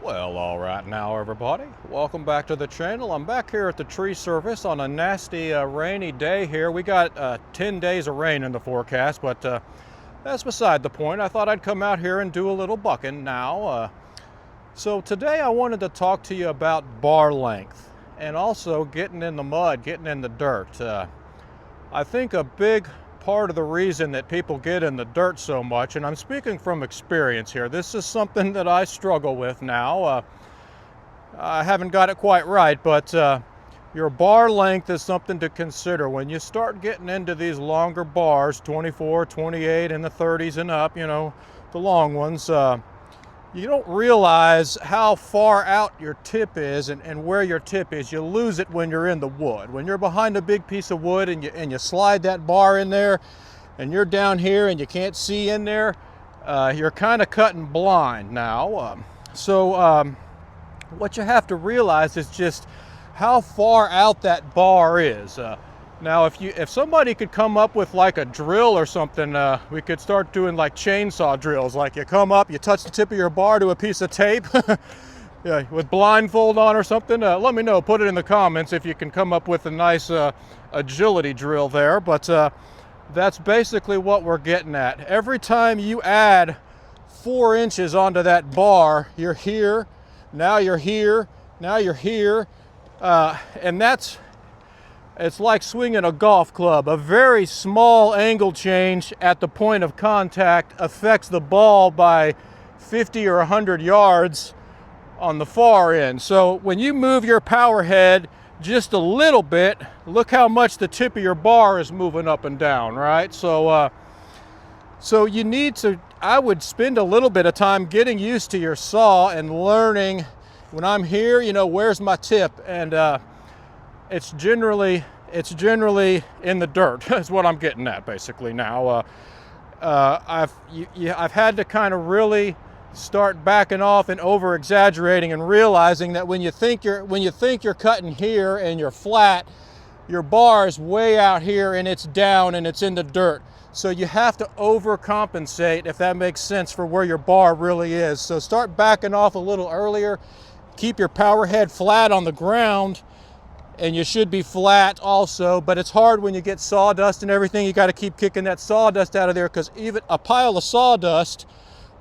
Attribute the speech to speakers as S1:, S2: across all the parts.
S1: Well, all right now, everybody. Welcome back to the channel. I'm back here at the tree service on a nasty rainy day here. We got 10 days of rain in the forecast, but that's beside the point. I thought I'd come out here and do a little bucking now. So today I wanted to talk to you about bar length and also getting in the mud, getting in the dirt. I think a big part of the reason that people get in the dirt so much, and I'm speaking from experience here, this is something that I struggle with now. I haven't got it quite right, but your bar length is something to consider. When you start getting into these longer bars, 24, 28, and the 30s and up, you know, the long ones, you don't realize how far out your tip is and where your tip is. You lose it when you're in the wood. When you're behind a big piece of wood and you slide that bar in there and you're down here and you can't see in there, you're kind of cutting blind now. What you have to realize is just how far out that bar is. Now, if somebody could come up with like a drill or something, we could start doing like chainsaw drills. Like you come up, you touch the tip of your bar to a piece of tape, yeah, with blindfold on or something. Let me know. Put it in the comments if you can come up with a nice agility drill there. But that's basically what we're getting at. Every time you add 4 inches onto that bar, you're here. Now you're here. Now you're here, and it's like swinging a golf club. A very small angle change at the point of contact affects the ball by 50 or 100 yards on the far end. So when you move your power head just a little bit, look how much the tip of your bar is moving up and down, right? So you need to, I would spend a little bit of time getting used to your saw and learning, when I'm here, you know, where's my tip? And it's generally in the dirt. Is what I'm getting at basically now. I've had to kind of really start backing off and over exaggerating and realizing that when you think you're cutting here and you're flat, your bar is way out here and it's down and it's in the dirt. So you have to overcompensate, if that makes sense, for where your bar really is. So start backing off a little earlier. Keep your power head flat on the ground, and you should be flat also, but it's hard when you get sawdust and everything. You got to keep kicking that sawdust out of there, because even a pile of sawdust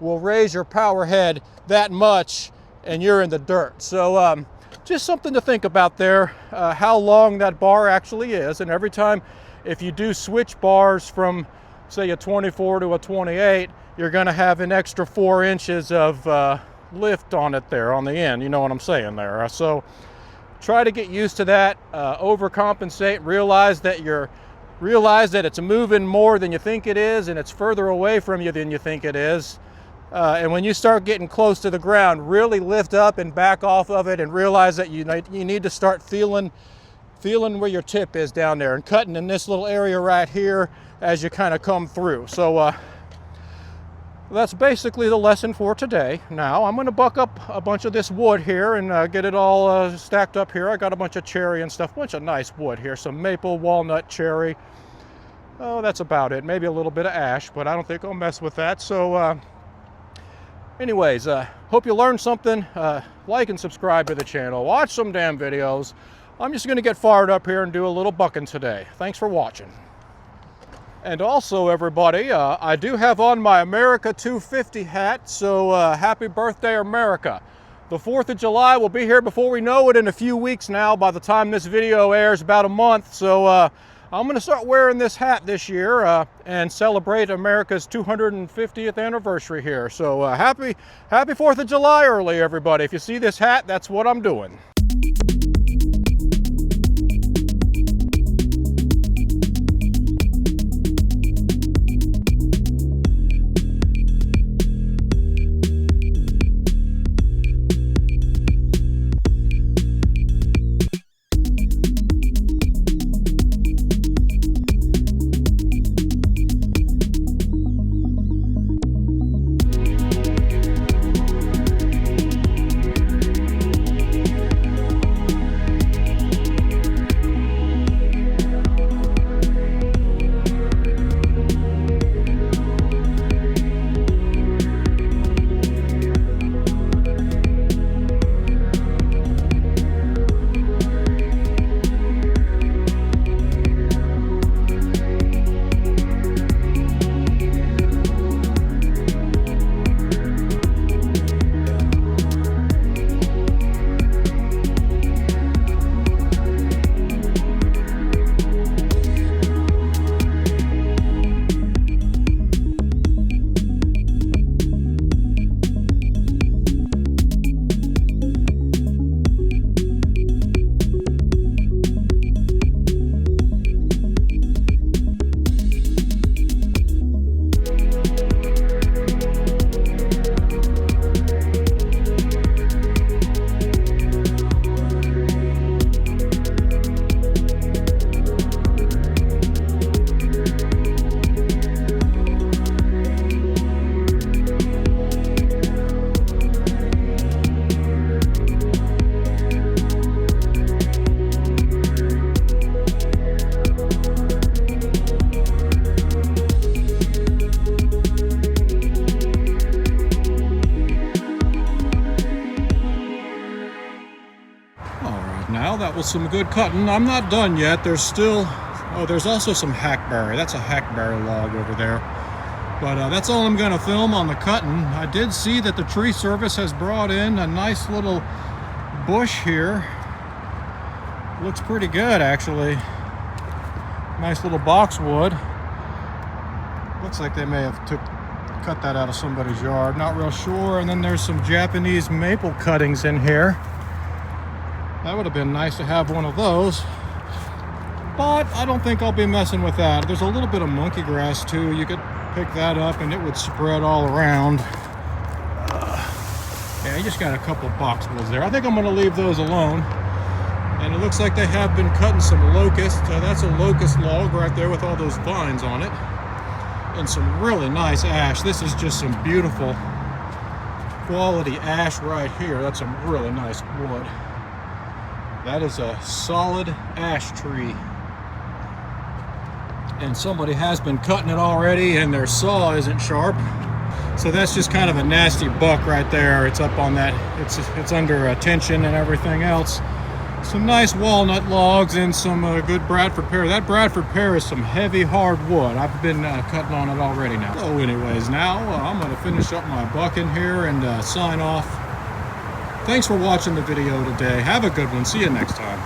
S1: will raise your power head that much and you're in the dirt. So just something to think about there, how long that bar actually is. And every time, if you do switch bars from say a 24 to a 28, you're going to have an extra 4 inches of lift on it there on the end. You know what I'm saying there. So try to get used to that, overcompensate, realize that it's moving more than you think it is, and it's further away from you than you think it is. And when you start getting close to the ground, really lift up and back off of it and realize that you need to start feeling where your tip is down there and cutting in this little area right here as you kind of come through. So that's basically the lesson for today. Now I'm going to buck up a bunch of this wood here and get it all stacked up here. I got a bunch of cherry and stuff, a bunch of nice wood here, some maple, walnut, cherry. Oh, that's about it. Maybe a little bit of ash, but I don't think I'll mess with that. So anyways, hope you learned something. Like and subscribe to the channel. Watch some damn videos. I'm just going to get fired up here and do a little bucking today. Thanks for watching. And also, everybody, I do have on my America 250 hat, so happy birthday, America. The 4th of July will be here before we know it in a few weeks now. By the time this video airs, about a month. So I'm going to start wearing this hat this year and celebrate America's 250th anniversary here. So happy 4th of July early, everybody. If you see this hat, that's what I'm doing. Well, that was some good cutting. I'm not done yet. There's still, oh, there's also some hackberry. That's a hackberry log over there. But that's all I'm gonna film on the cutting. I did see that the tree service has brought in a nice little bush here. Looks pretty good, actually. Nice little boxwood. Looks like they may have cut that out of somebody's yard. Not real sure. And then there's some Japanese maple cuttings in here. That would have been nice to have one of those. But I don't think I'll be messing with that. There's a little bit of monkey grass too. You could pick that up and it would spread all around. Yeah, you just got a couple of boxwoods there. I think I'm going to leave those alone. And it looks like they have been cutting some locust. That's a locust log right there with all those vines on it. And some really nice ash. This is just some beautiful quality ash right here. That's some really nice wood. That is a solid ash tree. And somebody has been cutting it already and their saw isn't sharp. So that's just kind of a nasty buck right there. It's up on that, it's under tension and everything else. Some nice walnut logs and some good Bradford pear. That Bradford pear is some heavy hard wood. I've been cutting on it already now. So anyways, now I'm going to finish up my buck in here and sign off. Thanks for watching the video today. Have a good one. See you next time.